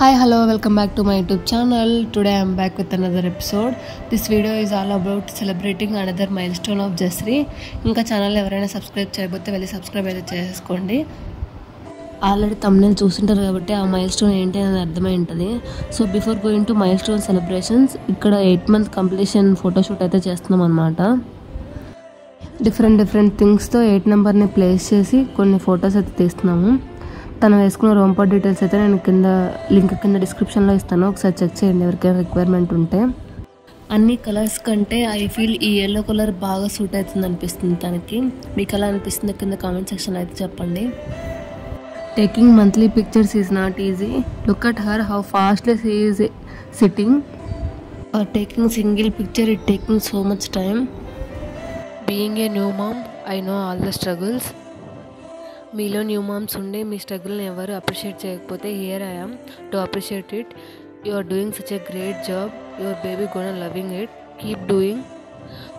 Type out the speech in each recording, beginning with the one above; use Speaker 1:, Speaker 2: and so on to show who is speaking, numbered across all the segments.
Speaker 1: Hi, hello, welcome back to my YouTube channel. Today I am back with another episode. This video is all about celebrating another milestone of Jasri. ఇంకా channel ఎవరైనా subscribe చేయకపోతే వెళ్ళి subscribe అయితే చేసుకోండి. Already thumbnail చూసింటారు కాబట్టి ఆ milestone ఏంటి అనేది అర్థమై ఉంటుంది. So before going to milestone celebrations ఇక్కడ 8 month కంప్లీషన్ ఫోటోషూట్ అయితే చేస్తున్నాం అన్నమాట. డిఫరెంట్ థింగ్స్తో 8 నెంబర్ని ప్లేస్ చేసి కొన్ని ఫొటోస్ అయితే తీస్తున్నాము. తను వేసుకున్న రోంపర్ డీటెయిల్స్ అయితే నేను లింక్ కింద డిస్క్రిప్షన్లో ఇస్తాను, ఒకసారి చెక్ చేయండి ఎవరికైనా రిక్వైర్మెంట్ ఉంటే. అన్ని కలర్స్ కంటే ఐ ఫీల్ ఈ ఎల్లో కలర్ బాగా సూట్ అవుతుంది అనిపిస్తుంది తనకి. మీకు ఎలా అనిపిస్తుంది కింద కామెంట్ సెక్షన్లో అయితే చెప్పండి. Taking monthly pictures is not easy. Look at her how fastly she is sitting. Taking single picture it taking so much time. Being a new mom I know all the struggles. మీలో new moms ఉండి మీ స్ట్రగుల్ని ఎవరు appreciate చేయకపోతే here I am to appreciate it. You are doing such a great job. Your baby gonna loving it. Keep doing.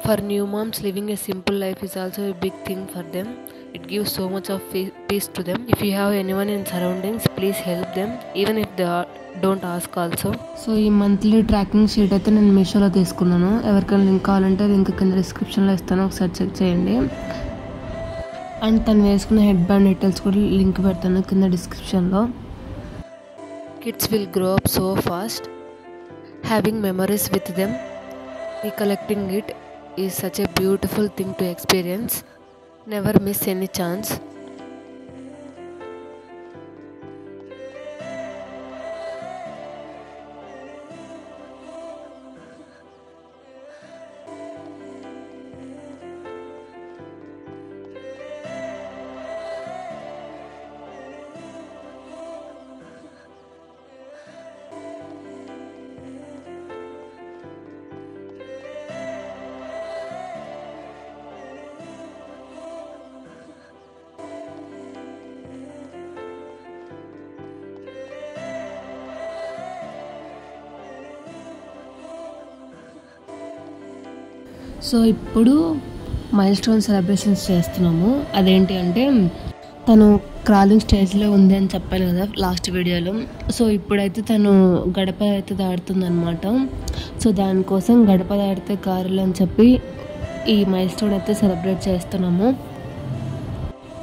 Speaker 1: For new moms living a simple life is also a big thing for them. It gives so much of peace to them. If you have anyone in surroundings, please help them even if they don't ask also. So ఈ monthly tracking sheet అయితే నేను మీషోలో తీసుకున్నాను. ఎవరికైనా link కావాలంటే link కింద డిస్క్రిప్షన్లో ఇస్తాను, ఒకసారి చెక్ చేయండి. అండ్ తను వేసుకున్న హెడ్ బ్యాండ్ డీటెయిల్స్ కూడా లింక్ పెడతాను కింద డిస్క్రిప్షన్లో. Kids will grow up so fast. Having memories with them, recollecting it is such a beautiful thing to experience. Never miss any chance. So ఇప్పుడు మైల్స్టోన్ సెలబ్రేషన్స్ చేస్తున్నాము. అదేంటి అంటే తను క్రాలింగ్ స్టేజ్లో ఉంది అని చెప్పాను కదా లాస్ట్ వీడియోలో. సో ఇప్పుడైతే తను గడప అయితే దాడుతుందన్నమాట. సో దానికోసం గడప దాడితే కారులు అని చెప్పి ఈ మైల్స్టోన్ అయితే సెలబ్రేట్ చేస్తున్నాము.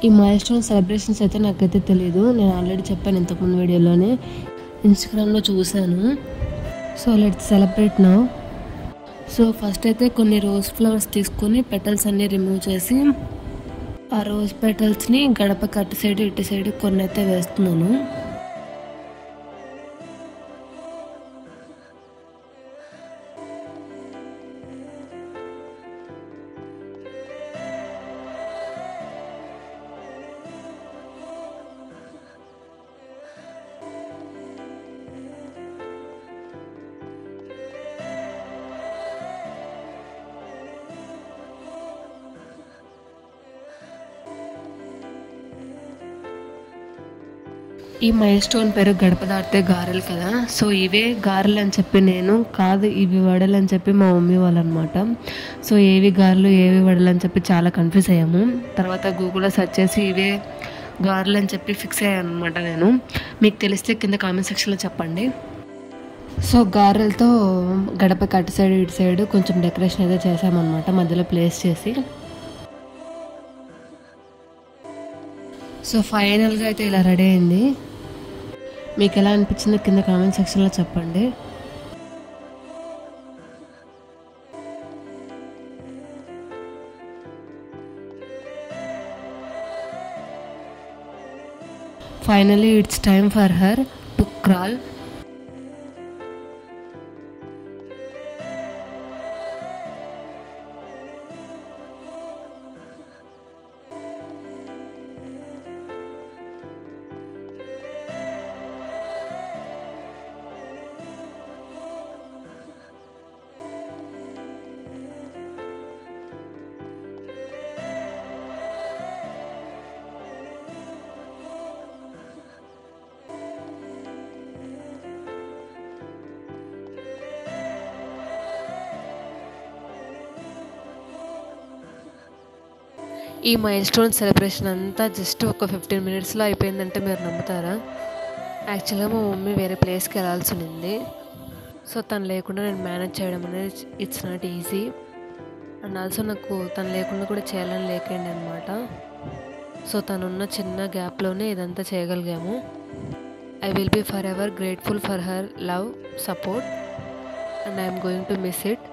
Speaker 1: ఈ మైల్స్టోన్ సెలబ్రేషన్స్ అయితే నాకైతే తెలియదు, నేను ఆల్రెడీ చెప్పాను ఇంతకుముందు వీడియోలోనే, ఇన్స్టాగ్రామ్లో చూశాను. So let's celebrate now. So first అయితే కొన్ని రోజ్ ఫ్లవర్స్ తీసుకొని పెటల్స్ అన్నీ రిమూవ్ చేసి ఆ రోజ్ పెటల్స్ని గడపకి అటు సైడ్ ఇటు సైడ్ కొన్ని అయితే వేస్తున్నాను. ఈ మైల్ స్టోన్ పేరు గడప దాటితే గారెలు కదా. సో ఇవే గారెలు అని చెప్పి నేను కాదు, ఇవి వడలు అని చెప్పి మా మమ్మీ వాళ్ళు అనమాట. సో ఏవి గారెలు ఏవి వడలు అని చెప్పి చాలా కన్ఫ్యూజ్ అయ్యాము. తర్వాత గూగుల్లో సెర్చ్ చేసి ఇవే గారెలు అని చెప్పి ఫిక్స్ అయ్యాను అనమాట నేను. మీకు తెలిస్తే కింద కామెంట్ సెక్షన్లో చెప్పండి. సో గారెలతో గడపకి అటు సైడ్ ఇటు సైడ్ కొంచెం డెకరేషన్ అయితే చేసామన్నమాట, మధ్యలో ప్లేస్ చేసి. సో ఫైనల్గా అయితే ఇలా రెడీ అయింది. మీకు ఎలా అనిపించిందో కింద కామెంట్ సెక్షన్లో చెప్పండి. Finally it's time for her to crawl. ఈ మైల్ స్టోన్ సెలబ్రేషన్ అంతా జస్ట్ ఒక 15 minutesలో అయిపోయిందంటే మీరు నమ్ముతారా? యాక్చువల్గా మా మమ్మీ వేరే ప్లేస్కి వెళ్ళాల్సి ఉంది. సో తను లేకుండా నేను మేనేజ్ చేయడం అనేది it's not easy. And also నాకు తను లేకుండా కూడా చేయాలని లేకండి అనమాట. సో తనున్న చిన్న గ్యాప్లోనే ఇదంతా చేయగలిగాము. I will be forever grateful for her love, support, and I'm going to miss it.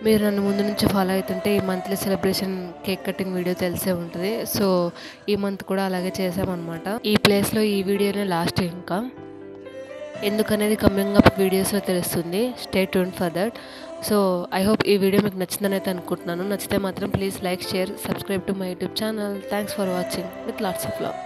Speaker 1: మీరు నన్ను ముందు నుంచి ఫాలో అవుతుంటే ఈ monthly celebration cake cutting video తెలిసే ఉంటుంది. సో ఈ మంత్ కూడా అలాగే చేసామన్నమాట. ఈ ప్లేస్లో ఈ వీడియోనే లాస్ట్. ఇంకా ఎందుకనేది కమింగ్ అప్ వీడియోస్లో తెలుస్తుంది. Stay tuned for that. So I hope ఈ వీడియో మీకు నచ్చిందని అయితే అనుకుంటున్నాను. నచ్చితే మాత్రం please like, share, subscribe to my YouTube channel. Thanks for watching with lots of love.